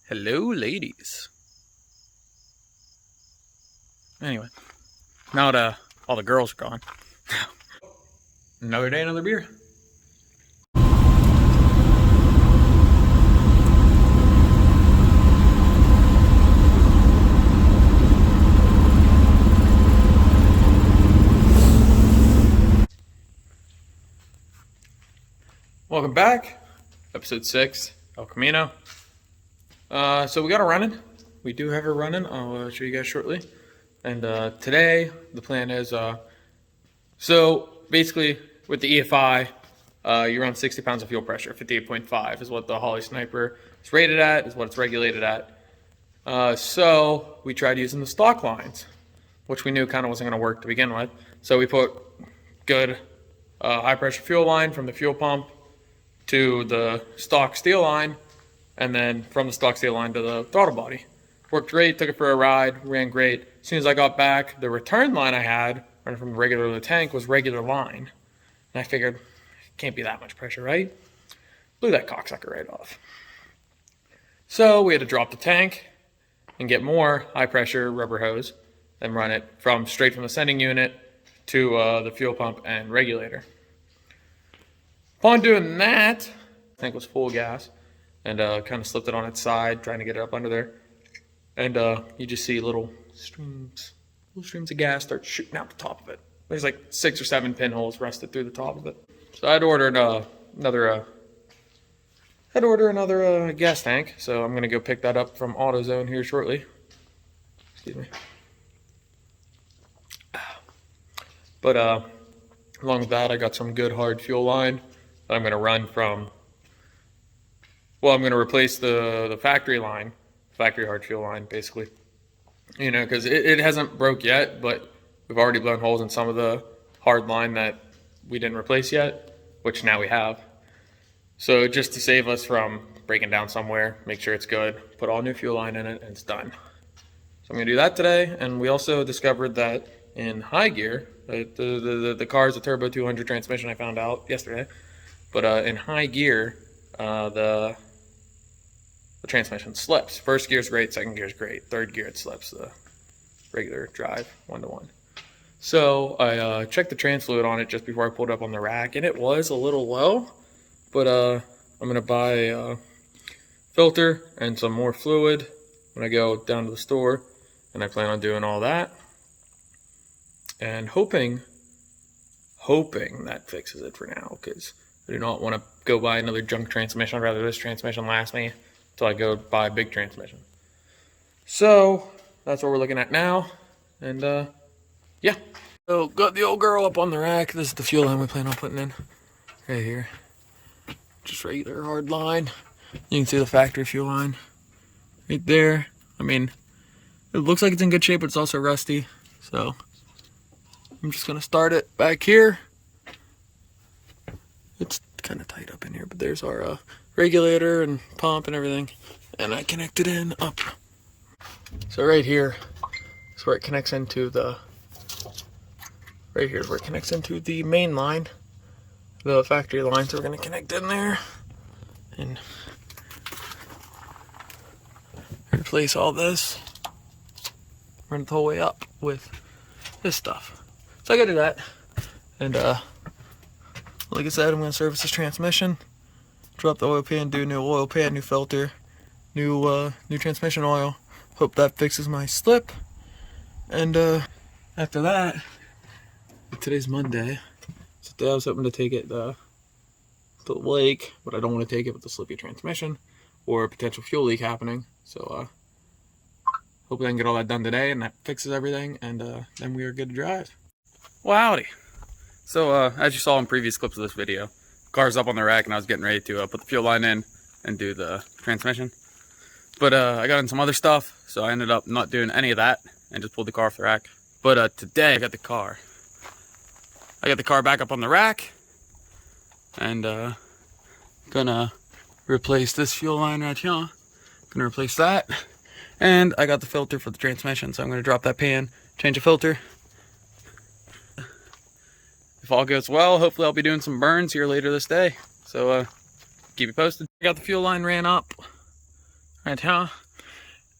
Hello, ladies. Anyway, now that all the girls are gone, another day, another beer. Welcome back, episode 6, El Camino. So we got it running. We do have it running. I'll show you guys shortly. And today the plan is so basically with the EFI, you run 60 pounds of fuel pressure. 58.5 is what the Holley Sniper is rated at, is what it's regulated at. So we tried using the stock lines, which we knew kind of wasn't going to work to begin with. So we put good high pressure fuel line from the fuel pump to the stock steel line, and then from the stock steel line to the throttle body. Worked great, took it for a ride, ran great. As soon as I got back, the return line I had, running from regular to the tank, was regular line. And I figured, it can't be that much pressure, right? Blew that cocksucker right off. So we had to drop the tank and get more high pressure rubber hose and run it straight from the sending unit to the fuel pump and regulator. Upon doing that, the tank was full of gas and kind of slipped it on its side, trying to get it up under there. And you just see little streams of gas start shooting out the top of it. There's like 6 or 7 pinholes rusted through the top of it. So I'd ordered another gas tank. So I'm gonna go pick that up from AutoZone here shortly. Excuse me. But along with that, I got some good hard fuel line that I'm gonna run from. Well, I'm gonna replace the factory line. Factory hard fuel line, basically, you know, because it hasn't broke yet, but we've already blown holes in some of the hard line that we didn't replace yet, which now we have. So just to save us from breaking down somewhere, make sure it's good, put all new fuel line in it, and it's done. So I'm gonna do that today. And we also discovered that in high gear, the car is a turbo 200 transmission, I found out yesterday, but in high gear, the transmission slips. First gear is great, second gear is great, third gear it slips, the regular drive 1-to-1. So I checked the trans fluid on it just before I pulled it up on the rack, and it was a little low, but I'm gonna buy a filter and some more fluid when I go down to the store, and I plan on doing all that and hoping that fixes it for now, because I do not want to go buy another junk transmission. I'd rather this transmission last me until I go buy a big transmission. So that's what we're looking at now. And yeah. So got the old girl up on the rack. This is the fuel line we plan on putting in right here. Just regular hard line. You can see the factory fuel line right there. I mean, it looks like it's in good shape, but it's also rusty. So I'm just gonna start it back here. It's kind of tight up in here, but there's our regulator and pump and everything, and I connected in up. So right here is where it connects into the main line, the factory line. So we're gonna connect in there and replace all this, run it the whole way up with this stuff. So I gotta do that, and like I said, I'm gonna service this transmission, drop the oil pan, do new oil pan, new filter, new transmission oil. Hope that fixes my slip. And after that, today's Monday, so today I was hoping to take it to the lake, but I don't want to take it with the slippy transmission or a potential fuel leak happening. So hopefully I can get all that done today, and that fixes everything, and then we are good to drive. Well, howdy. So as you saw in previous clips of this video, car's up on the rack and I was getting ready to put the fuel line in and do the transmission. But I got in some other stuff, so I ended up not doing any of that and just pulled the car off the rack. But today I got the car back up on the rack, and gonna replace this fuel line right here. Gonna replace that, and I got the filter for the transmission, so I'm gonna drop that pan, change the filter. If all goes well, hopefully I'll be doing some burns here later this day. So keep you posted. I got the fuel line ran up Right now,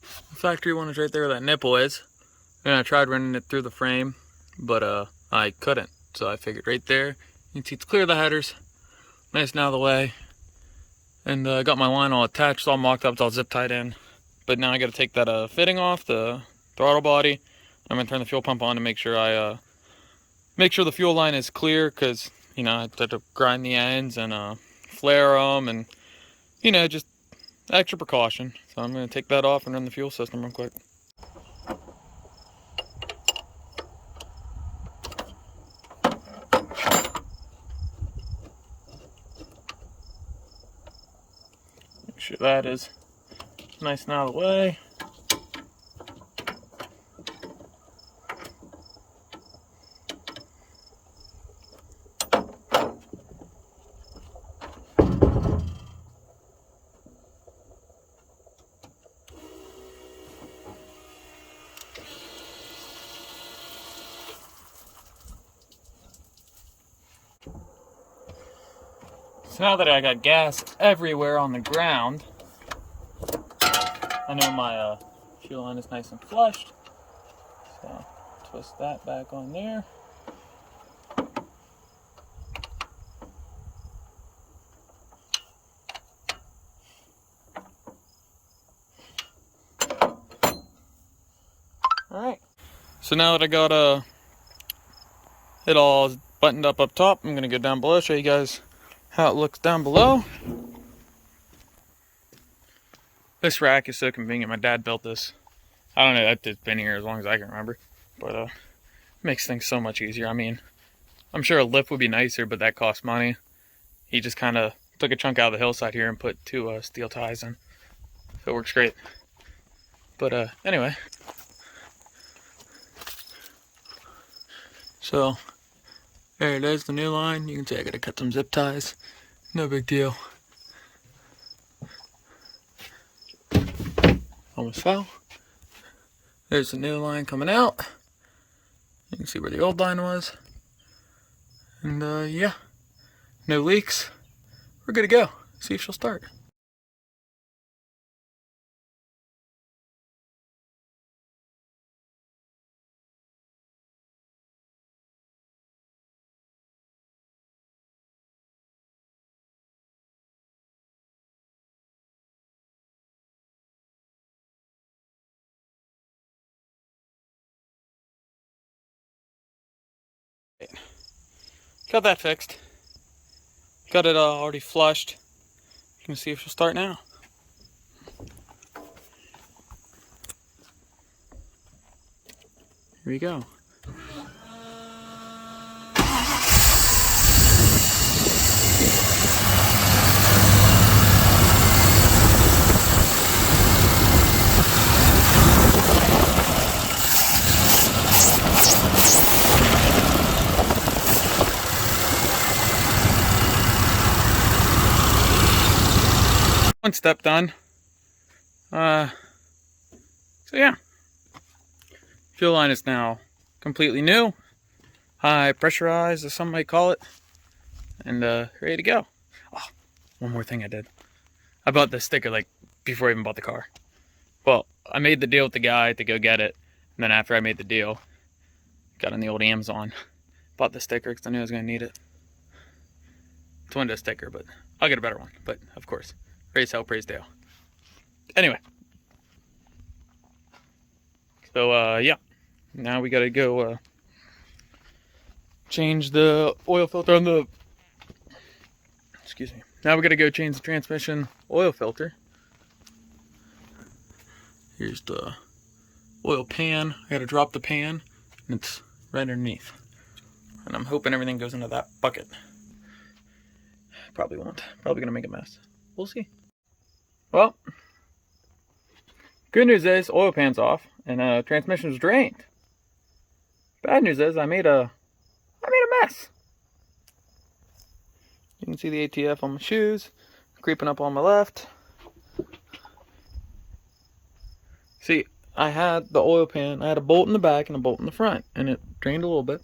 the factory one is right there where that nipple is. And I tried running it through the frame, but I couldn't. So I figured right there, you can see it's clear of the headers, nice and out of the way. And I got my line all attached, it's all mocked up, it's all zip tied in. But now I got to take that fitting off the throttle body. I'm gonna turn the fuel pump on to make sure the fuel line is clear, because you know I have to grind the ends and flare them, and you know, just extra precaution. So I'm gonna take that off and run the fuel system real quick. Make sure that is nice and out of the way. So now that I got gas everywhere on the ground, I know my fuel line is nice and flushed. So twist that back on there. Alright. So now that I got it all buttoned up top, I'm gonna go down below, show you guys how it looks down below. This rack is so convenient. My dad built this. I don't know, it's been here as long as I can remember, but makes things so much easier. I mean, I'm sure a lift would be nicer, but that costs money. He just kind of took a chunk out of the hillside here and put two steel ties in, so it works great. But anyway, so there it is, the new line. You can see I gotta cut some zip ties. No big deal. Almost fell. There's the new line coming out. You can see where the old line was. And yeah, no leaks. We're good to go. See if she'll start. Got that fixed. Got it already flushed. You can see if she'll start now. Here we go. One step done. So yeah, fuel line is now completely new, high pressurized as some might call it, and ready to go. Oh, one more thing I did. I bought this sticker like before I even bought the car. Well, I made the deal with the guy to go get it, and then after I made the deal, got on the old Amazon, bought the sticker because I knew I was going to need it. It's a window sticker, but I'll get a better one. But of course, praise hell, praise Dale. Anyway, so yeah, now we gotta go change the oil filter on the, excuse me, now we gotta go change the transmission oil filter. Here's the oil pan. I gotta drop the pan, and it's right underneath, and I'm hoping everything goes into that bucket. Probably won't. Probably gonna make a mess. We'll see. Well, good news is oil pan's off and transmission's drained. Bad news is I made a mess. You can see the ATF on my shoes, creeping up on my left. See, I had the oil pan, I had a bolt in the back and a bolt in the front, and it drained a little bit.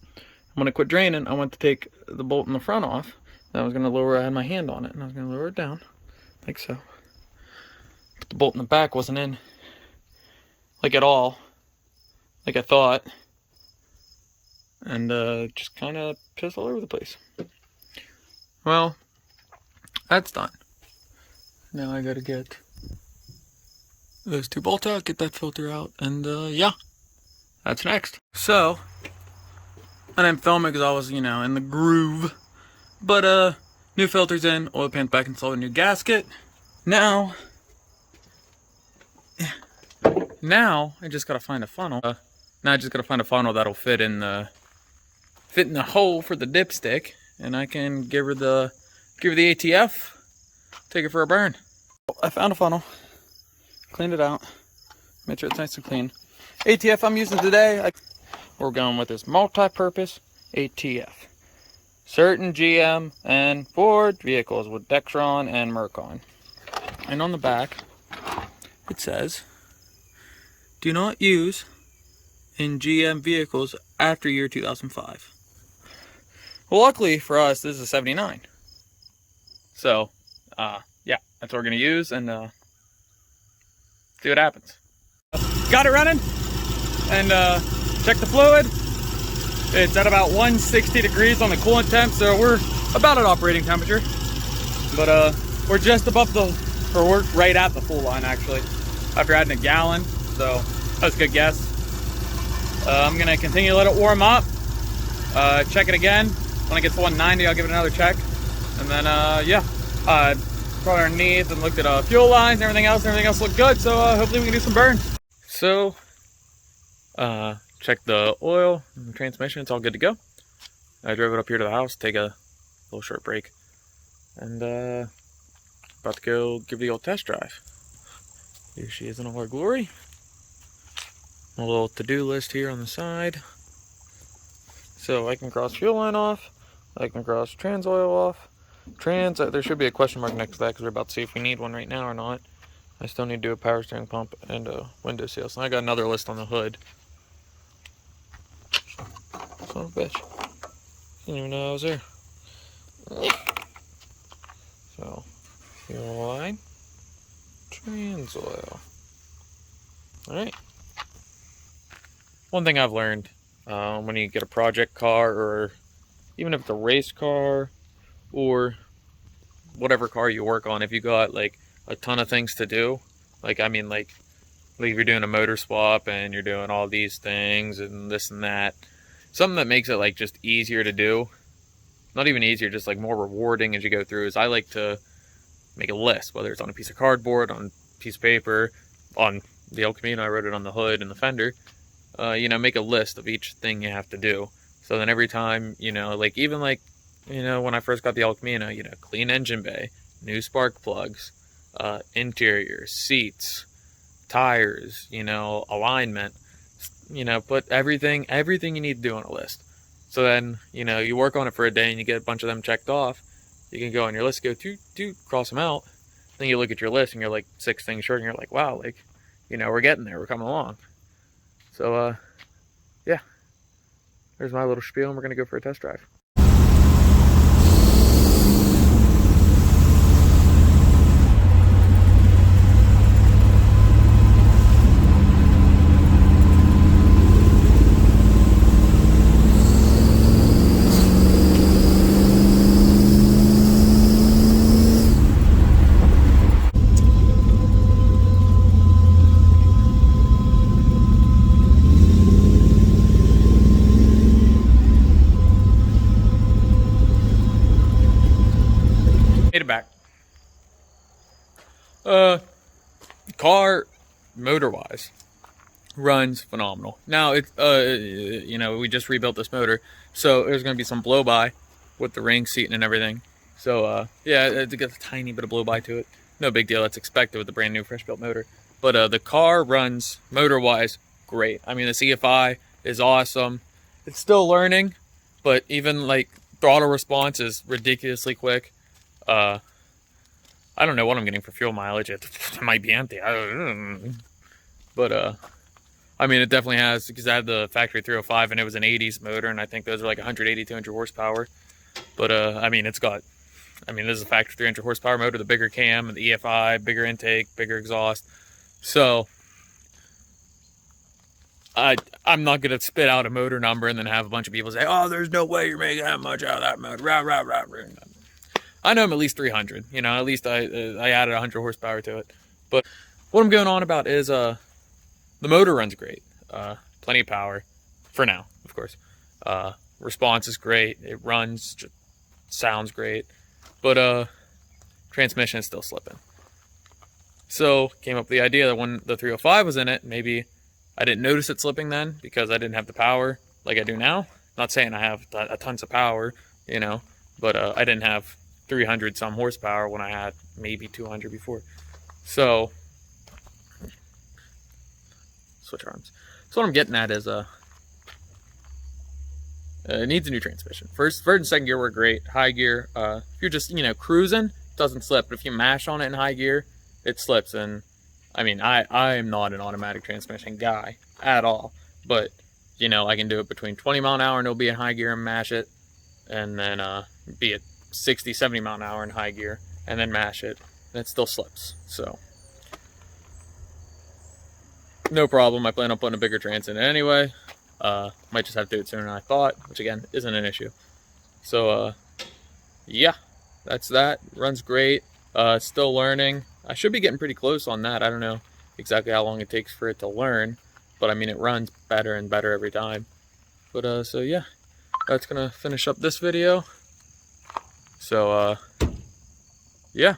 When it quit draining, I went to take the bolt in the front off. And I was going to lower, I had my hand on it, and I was going to lower it down, like so. But the bolt in the back wasn't in, like at all, like I thought. And just kind of pissed all over the place. Well, that's done. Now I gotta get those 2 bolts out, get that filter out, and yeah, that's next. So, I didn't film it because I was, you know, in the groove. But new filters in, oil pan's back installed, a new gasket. Now I just gotta find a funnel. Now I just gotta find a funnel that'll fit in the hole for the dipstick, and I can give her the ATF, take it for a burn. I found a funnel, cleaned it out, made sure it's nice and clean. ATF I'm using today, we're going with this multi-purpose ATF. Certain GM and Ford vehicles with Dexron and Mercon. And on the back, it says, do not use in GM vehicles after year 2005. Well, luckily for us, this is a 79. So, yeah, that's what we're going to use, and see what happens. Got it running, and check the fluid. It's at about 160 degrees on the coolant temp, so we're about at operating temperature. But we're just above or we're right at the full line, actually, after adding a gallon, so that's a good guess. I'm going to continue to let it warm up, check it again. When it gets to 190, I'll give it another check. And then, yeah, brought underneath and looked at fuel lines and everything else looked good, so hopefully we can do some burns. So, check the oil and the transmission, it's all good to go. I drove it up here to the house, take a little short break, and about to go give the old test drive. Here she is in all her glory. A little to-do list here on the side. So I can cross fuel line off, I can cross trans oil off. Trans, there should be a question mark next to that because we're about to see if we need one right now or not. I still need to do a power steering pump and a window seal. So I got another list on the hood. Son of a bitch. Didn't even know I was there. So, fuel line, trans oil. Alright. One thing I've learned when you get a project car, or even if it's a race car, or whatever car you work on, if you got like a ton of things to do, like I mean like if you're doing a motor swap and you're doing all these things and this and that, something that makes it like just easier to do, not even easier, just like more rewarding as you go through, is I like to make a list, whether it's on a piece of cardboard, on a piece of paper, on the El Camino. I wrote it on the hood and the fender. You know, make a list of each thing you have to do. So then every time, you know, like even like, you know, when I first got the El Camino, you know, clean engine bay, new spark plugs, interior, seats, tires, you know, alignment, you know, put everything you need to do on a list. So then, you know, you work on it for a day and you get a bunch of them checked off. You can go on your list, go cross them out. Then you look at your list and you're like 6 things short and you're like, wow, like, you know, we're getting there, we're coming along. So, yeah, there's my little spiel and we're going to go for a test drive. Made it back. Car, motor-wise, runs phenomenal. Now, it's, you know, we just rebuilt this motor, so there's going to be some blow-by with the ring seating and everything. So, yeah, it gets a tiny bit of blow-by to it. No big deal. That's expected with a brand new, fresh-built motor. But the car runs, motor-wise, great. I mean, the CFI is awesome. It's still learning, but even, like, throttle response is ridiculously quick. I don't know what I'm getting for fuel mileage. It might be empty. But, I mean, it definitely has, because I had the factory 305 and it was an 80s motor, and I think those are like 180, 200 horsepower. But, I mean, it's got I mean, this is a factory 300 horsepower motor, the bigger cam and the EFI, bigger intake, bigger exhaust. So I'm not going to spit out a motor number and then have a bunch of people say, oh, there's no way you're making that much out of that motor. Rah, rah, rah, rah. I know I'm at least 300. You know, at least I added 100 horsepower to it. But what I'm going on about is the motor runs great. Plenty of power for now, of course. Response is great. It runs, just sounds great. But transmission is still slipping. So came up with the idea that when the 305 was in it, maybe I didn't notice it slipping then because I didn't have the power like I do now. Not saying I have a tons of power, you know, but I didn't have 300 some horsepower when I had maybe 200 before. So switch arms. So what I'm getting at is it needs a new transmission. First and second gear work great. High gear, if you're just, you know, cruising, it doesn't slip. But if you mash on it in high gear, it slips. And I mean, I am not an automatic transmission guy at all. But, you know, I can do it between 20 mile an hour and it'll be in high gear and mash it. And then be at 60, 70 mile an hour in high gear and then mash it. And it still slips. So no problem. I plan on putting a bigger trans in it anyway. Might just have to do it sooner than I thought, which again isn't an issue. So yeah, that's that. Runs great. Still learning. I should be getting pretty close on that. I don't know exactly how long it takes for it to learn, but I mean it runs better and better every time. But so yeah, that's gonna finish up this video. So yeah,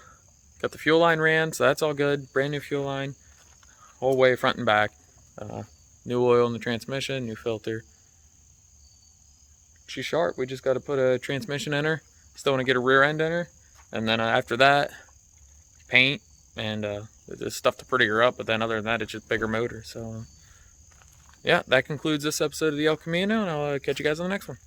got the fuel line ran, so that's all good. Brand new fuel line, whole way front and back. New oil in the transmission, new filter. She's sharp. We just got to put a transmission in her. Still want to get a rear end in her. And then after that, paint and just stuff to pretty her up. But then other than that, it's just bigger motor. So yeah, that concludes this episode of the El Camino, and I'll catch you guys on the next one.